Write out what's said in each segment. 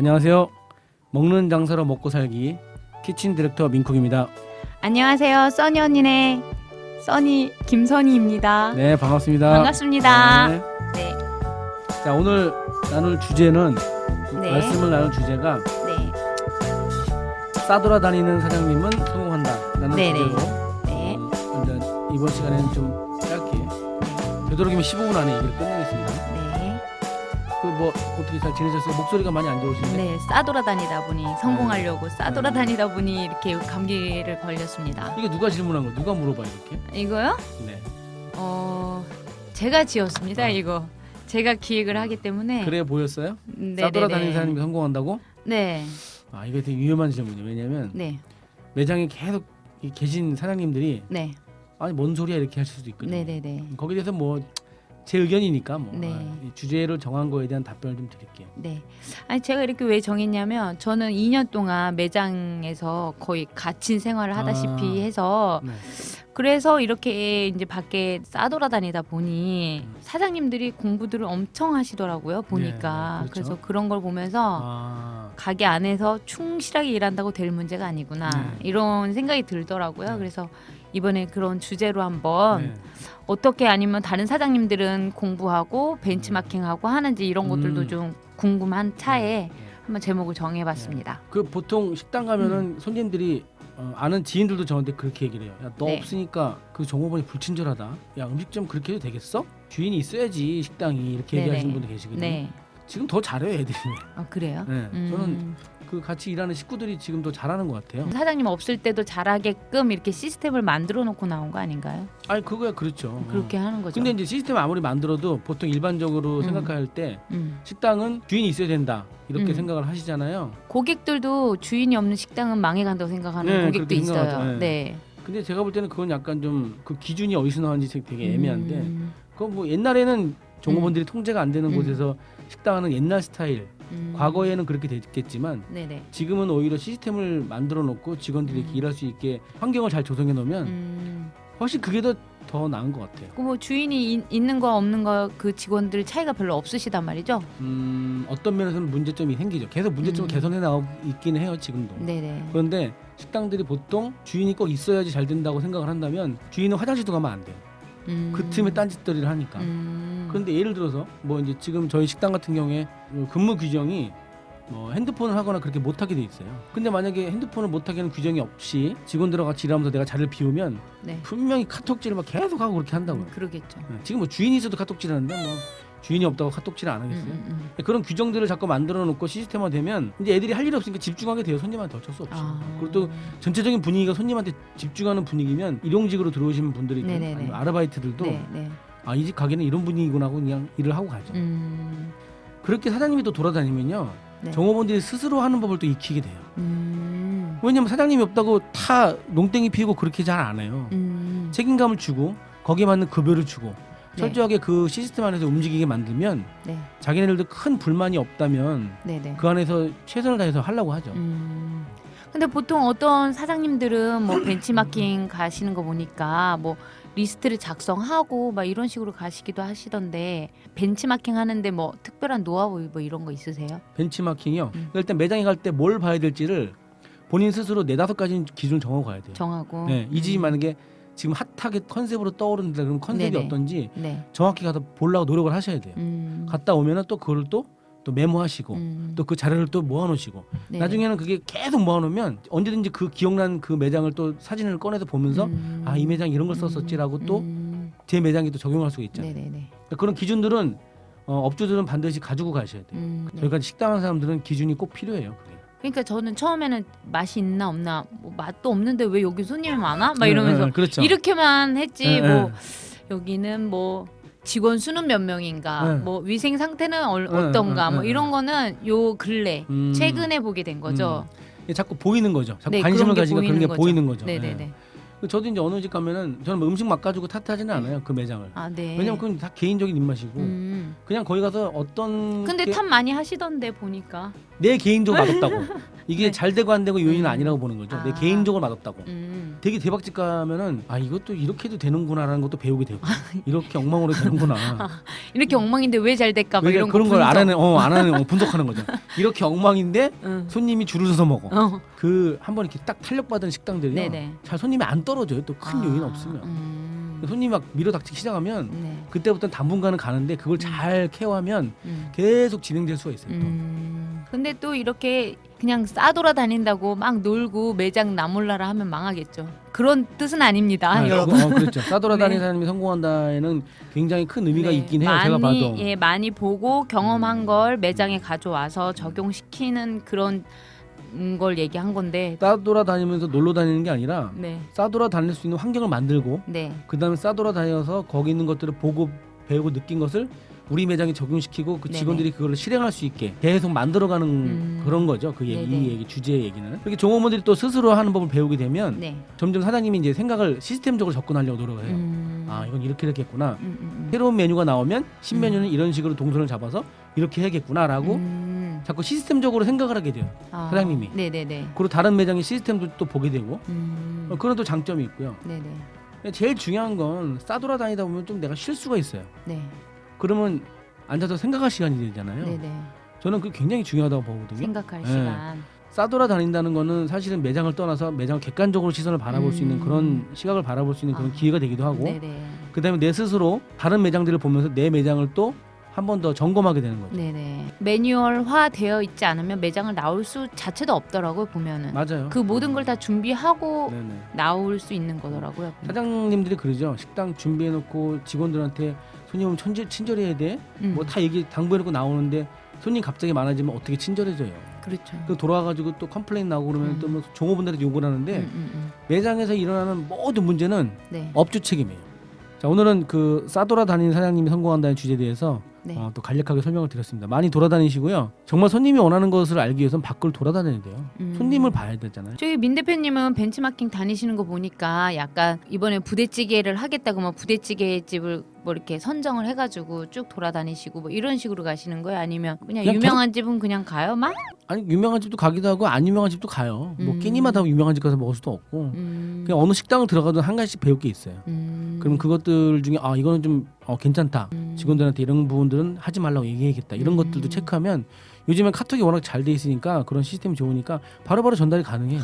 안녕하세요. 먹는 장사로 먹고 살기 키친 디렉터 민쿡입니다. 안녕하세요. 써니 언니네 써니 김선희입니다. 네, 반갑습니다. 반갑습니다. 네. 네. 자, 오늘 나눌 주제는 네. 말씀을 나눌 주제가 네. 싸돌아 다니는 사장님은 성공한다라는 네네. 주제로 네. 일단 이번 시간에는 좀 짧게 되도록이면 15분 안에 얘기를 끝내겠습니다. 네. 그 뭐 어떻게 잘 지내셨어요? 목소리가 많이 안 좋으신데? 네. 싸돌아다니다 보니 성공하려고 싸돌아다니다 보니 이렇게 감기를 걸렸습니다. 이게 누가 질문한 거? 누가 물어봐요 이렇게? 이거요? 네. 제가 지었습니다. 이거 제가 기획을 하기 때문에. 그래 보였어요? 네. 싸돌아 다니는 사장님이 성공한다고? 네. 아, 이게 되게 위험한 질문이에요. 왜냐면 네. 매장에 계속 계신 사장님들이 네. 아니 뭔 소리야 이렇게 하실 수도 있거든요. 네네네. 거기에 대해서 뭐 제 의견이니까 뭐 네. 이 주제를 정한 거에 대한 답변을 좀 드릴게요. 네. 아니 제가 이렇게 왜 정했냐면 저는 2년 동안 매장에서 거의 갇힌 생활을 하다시피 해서 네. 그래서 이렇게 이제 밖에 싸돌아다니다 보니 사장님들이 공부들을 엄청 하시더라고요. 보니까. 네, 그렇죠. 그래서 그런 걸 보면서 가게 안에서 충실하게 일한다고 될 문제가 아니구나. 네. 이런 생각이 들더라고요. 네. 그래서 이번에 그런 주제로 한번 네. 어떻게 아니면 다른 사장님들은 공부하고 벤치마킹하고 하는지 이런 것들도 좀 궁금한 차에 네. 한번 제목을 정해봤습니다. 그 보통 식당 가면은 손님들이 아는 지인들도 저한테 그렇게 얘기를 해요. 야, 너 네. 없으니까 그 종업원이 불친절하다. 야, 음식점 그렇게 해도 되겠어? 주인이 있어야지 식당이 이렇게 네네. 얘기하시는 분들 계시거든요. 네. 지금 더 잘해요 애들이. 아 그래요? 네. 저는 그 같이 일하는 식구들이 지금 더 잘하는 것 같아요. 사장님 없을 때도 잘하게끔 이렇게 시스템을 만들어 놓고 나온 거 아닌가요? 아니 그거야 그렇죠. 그렇게 하는 거죠. 근데 이제 시스템 아무리 만들어도 보통 일반적으로 생각할 때 식당은 주인이 있어야 된다 이렇게 생각을 하시잖아요. 고객들도 주인이 없는 식당은 망해간다고 생각하는 네, 고객도 그렇게 있어요. 생각하죠. 네. 네. 근데 제가 볼 때는 그건 약간 좀 그 기준이 어디서 나왔는지 되게 애매한데 그건 뭐 옛날에는 종업원들이 통제가 안 되는 곳에서 식당하는 옛날 스타일 과거에는 그렇게 됐겠지만 네네. 지금은 오히려 시스템을 만들어 놓고 직원들이 이렇게 일할 수 있게 환경을 잘 조성해 놓으면 훨씬 그게 더 나은 것 같아요. 뭐 주인이 있는 거 없는 거 그 직원들 차이가 별로 없으시단 말이죠? 어떤 면에서는 문제점이 생기죠. 계속 문제점을 개선해 나오고 있긴 해요 지금도. 네네. 그런데 식당들이 보통 주인이 꼭 있어야지 잘 된다고 생각을 한다면 주인은 화장실도 가면 안 돼요. 그 틈에 딴짓거리를 하니까. 그런데 예를 들어서 뭐 이제 지금 저희 식당 같은 경우에 근무 규정이 뭐 핸드폰을 하거나 그렇게 못하게 돼 있어요. 근데 만약에 핸드폰을 못하게 하는 규정이 없이 직원들과 같이 일하면서 내가 자리를 비우면 네. 분명히 카톡질을 막 계속 하고 그렇게 한다고요. 그러겠죠. 지금 뭐 주인이 있어도 카톡질 하는데 뭐 주인이 없다고 카톡질을 안 하겠어요. 그런 규정들을 자꾸 만들어 놓고 시스템화되면 이제 애들이 할 일이 없으니까 집중하게 돼요. 손님한테 어쩔 수 없이. 그리고 또 전체적인 분위기가 손님한테 집중하는 분위기면 일용직으로 들어오시는 분들이 있고 네네네. 아니면 아르바이트들도 네. 아, 이 집 가게는 이런 분위기구나 하고 그냥 일을 하고 가죠. 그렇게 사장님이 또 돌아다니면요. 네. 종업원들이 스스로 하는 법을 또 익히게 돼요. 왜냐면 사장님이 없다고 다 농땡이 피우고 그렇게 잘 안 해요. 책임감을 주고 거기에 맞는 급여를 주고 철저하게 그 시스템 안에서 움직이게 만들면 네. 자기네들도 큰 불만이 없다면 네네. 그 안에서 최선을 다해서 하려고 하죠. 근데 보통 어떤 사장님들은 뭐 벤치마킹 가시는 거 보니까 뭐 리스트를 작성하고 막 이런 식으로 가시기도 하시던데 벤치마킹 하는데 뭐 특별한 노하우 뭐 이런 거 있으세요? 벤치마킹이요. 일단 매장에 갈 때 뭘 봐야 될지를 본인 스스로 4-5가지 기준을 정하고 가야 돼요. 정하고. 네, 이 집이 만약에 지금 핫하게 컨셉으로 떠오른다 그러면 컨셉이 네네. 어떤지 네. 정확히 가서 보려고 노력을 하셔야 돼요. 갔다 오면은 또 그걸 또 메모하시고 또 그 자료를 또 모아놓으시고 네. 나중에는 그게 계속 모아놓으면 언제든지 그 기억난 그 매장을 또 사진을 꺼내서 보면서 아, 이 매장 이런 걸 썼었지라고 또 제 매장에 또 적용할 수가 있잖아요. 네네네. 그러니까 그런 기준들은 업주들은 반드시 가지고 가셔야 돼요. 네. 저희같이 식당 하는 사람들은 기준이 꼭 필요해요. 그게. 그러니까 저는 처음에는 맛이 있나 없나 뭐 맛도 없는데 왜 여기 손님이 많아? 막 이러면서 그렇죠. 이렇게만 했지 네, 뭐 여기는 뭐 직원 수는 몇 명인가, 네. 뭐 위생 상태는 어떤가, 뭐 이런 거는 요 근래 최근에 보게 된 거죠. 이게 자꾸 보이는 거죠. 자꾸 네, 관심을 그런 게 가지니까 그런 게 보이는 보이는 거죠. 네네네. 네. 저도 이제 어느 집 가면은 저는 뭐 음식 맛 가지고 탓하지는 않아요. 그 매장을. 아 네. 왜냐면 그건 다 개인적인 입맛이고 그냥 거기 가서 어떤 근데 탑 많이 하시던데 보니까. 내 개인적으로 맛없다고 이게 네. 잘 되고 안 되고 요인은 아니라고 보는 거죠. 내 아. 개인적으로 맛없다고. 되게 대박집 가면은 아 이것도 이렇게 해도 되는구나라는 것도 배우게 되고 이렇게 엉망으로 되는구나. 이렇게 엉망인데 왜 잘 될까 뭐 왜 이런 그런 거 걸 분석. 알아내는 분석하는 거죠. 이렇게 엉망인데 응. 손님이 줄을 서서 먹어. 어. 한번 이렇게 딱 탄력받은 식당들이요. 네네. 잘 손님이 안 떨어져요. 또 큰 요인 없으면. 손님이 막 밀어닥치기 시작하면 네. 그때부터는 당분간은 가는데 그걸 잘 케어하면 계속 진행될 수가 있어요. 또. 근데 또 이렇게 그냥 싸돌아다닌다고 막 놀고 매장 나몰라라 하면 망하겠죠. 그런 뜻은 아닙니다, 여러분. 그렇죠. 싸돌아다니는 네. 사람이 성공한다에는 굉장히 큰 의미가 네. 있긴 해요. 제가 봐도. 예, 많이 보고 경험한 걸 매장에 가져와서 적용시키는 그런 걸 얘기한 건데. 싸돌아다니면서 놀러 다니는 게 아니라 네. 싸돌아다닐 수 있는 환경을 만들고 네. 그다음에 싸돌아다녀서 거기 있는 것들을 보고 배우고 느낀 것을 우리 매장에 적용시키고 그 네네. 직원들이 그걸 실행할 수 있게 계속 만들어가는 그런 거죠. 그 얘기, 네네. 이 얘기 주제의 얘기는 이렇게 종업원들이 또 스스로 하는 법을 배우게 되면 네. 점점 사장님이 이제 생각을 시스템적으로 접근하려고 노력을 해요. 아 이건 이렇게 했구나. 새로운 메뉴가 나오면 신메뉴는 이런 식으로 동선을 잡아서 이렇게 해야겠구나라고 자꾸 시스템적으로 생각을 하게 돼요. 사장님이. 네네네. 그리고 다른 매장의 시스템도 또 보게 되고 그런 또 장점이 있고요. 네네. 제일 중요한 건 싸돌아다니다 보면 좀 내가 쉴 수가 있어요. 네. 그러면 앉아서 생각할 시간이 되잖아요. 네네. 저는 그게 굉장히 중요하다고 보거든요. 생각할 네. 시간. 싸돌아다닌다는 거는 사실은 매장을 떠나서 매장을 객관적으로 시선을 바라볼 수 있는 그런 시각을 바라볼 수 있는 그런 기회가 되기도 하고 네네. 그다음에 내 스스로 다른 매장들을 보면서 내 매장을 또 한 번 더 점검하게 되는 거죠. 네네. 매뉴얼화 되어 있지 않으면 매장을 나올 수 자체도 없더라고요, 보면은. 맞아요. 그 모든 걸 다 준비하고 네네. 나올 수 있는 거더라고요. 사장님들이 그러죠. 식당 준비해놓고 직원들한테 손님 오면 친절해야 돼. 뭐 다 얘기 당부해놓고 나오는데 손님 갑자기 많아지면 어떻게 친절해져요. 그렇죠. 그 돌아와가지고 또 컴플레인 나오고 그러면 또 뭐 종업원들한테 욕을 하는데 매장에서 일어나는 모든 문제는 네. 업주 책임이에요. 자 오늘은 그 싸돌아다니는 사장님이 성공한다는 주제에 대해서 네. 또 간략하게 설명을 드렸습니다. 많이 돌아다니시고요. 정말 손님이 원하는 것을 알기 위해서는 밖을 돌아다녀야 돼요. 손님을 봐야 되잖아요. 저기 민 대표님은 벤치마킹 다니시는 거 보니까 약간 이번에 부대찌개를 하겠다고 뭐 부대찌개 집을 뭐 이렇게 선정을 해가지고 쭉 돌아다니시고 뭐 이런 식으로 가시는 거예요? 아니면 그냥 유명한 집은 그냥 가요, 막? 아니 유명한 집도 가기도 하고 안 유명한 집도 가요. 뭐 끼니마다 유명한 집 가서 먹을 수도 없고 그냥 어느 식당을 들어가도 한 가지씩 배울 게 있어요. 그럼 그것들 중에 아 이거는 좀 괜찮다. 직원들한테 이런 부분들은 하지 말라고 얘기해야겠다. 이런 것들도 체크하면 요즘엔 카톡이 워낙 잘 돼 있으니까 그런 시스템이 좋으니까 바로바로 전달이 가능해요.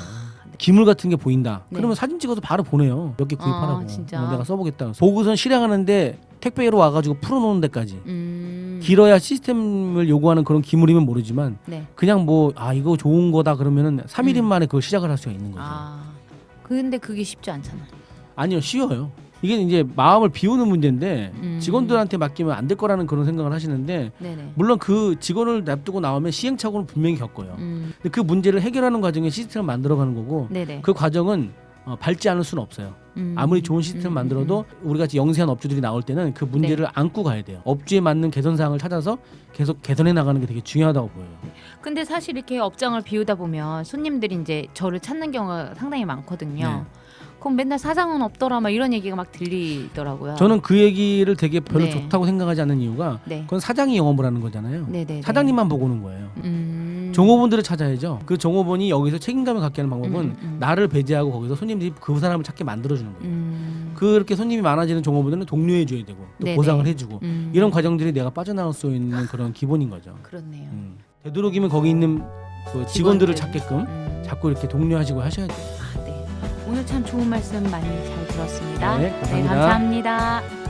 기물 같은 게 보인다. 네. 그러면 사진 찍어서 바로 보내요. 몇 개 구입하라고. 진짜? 내가 써보겠다. 보고선 실행하는데 택배로 와가지고 풀어놓는 데까지. 길어야 시스템을 요구하는 그런 기물이면 모르지만 네. 그냥 뭐 이거 좋은 거다 그러면은 3일인 만에 그걸 시작을 할 수가 있는 거죠. 근데 그게 쉽지 않잖아요. 아니요, 쉬워요. 이게 이제 마음을 비우는 문제인데 직원들한테 맡기면 안 될 거라는 그런 생각을 하시는데 네네. 물론 그 직원을 냅두고 나오면 시행착오는 분명히 겪어요. 근데 그 문제를 해결하는 과정에 시스템을 만들어가는 거고 네네. 그 과정은 밟지 않을 수는 없어요. 아무리 좋은 시스템을 만들어도 우리 같이 영세한 업주들이 나올 때는 그 문제를 안고 가야 돼요. 업주에 맞는 개선 사항을 찾아서 계속 개선해 나가는 게 되게 중요하다고 보여요. 근데 사실 이렇게 업장을 비우다 보면 손님들이 이제 저를 찾는 경우가 상당히 많거든요. 네. 그럼 맨날 사장은 없더라 막 이런 얘기가 막 들리더라고요. 저는 그 얘기를 되게 별로 네. 좋다고 생각하지 않는 이유가 네. 그건 사장이 영업을 하는 거잖아요. 네네. 사장님만 보고 오는 거예요. 종업원들을 찾아야죠. 그 종업원이 여기서 책임감을 갖게 하는 방법은 나를 배제하고 거기서 손님들이 그 사람을 찾게 만들어주는 거예요. 그렇게 손님이 많아지는 종업원들은 독려해줘야 되고 또 네네. 보상을 해주고 이런 과정들이 내가 빠져나올 수 있는 그런 기본인 거죠. 그렇네요. 되도록이면 거기 있는 그 직원들을 직원들. 찾게끔 자꾸 이렇게 독려하시고 하셔야 돼요. 네. 오늘 참 좋은 말씀 많이 잘 들었습니다. 네, 감사합니다. 감사합니다.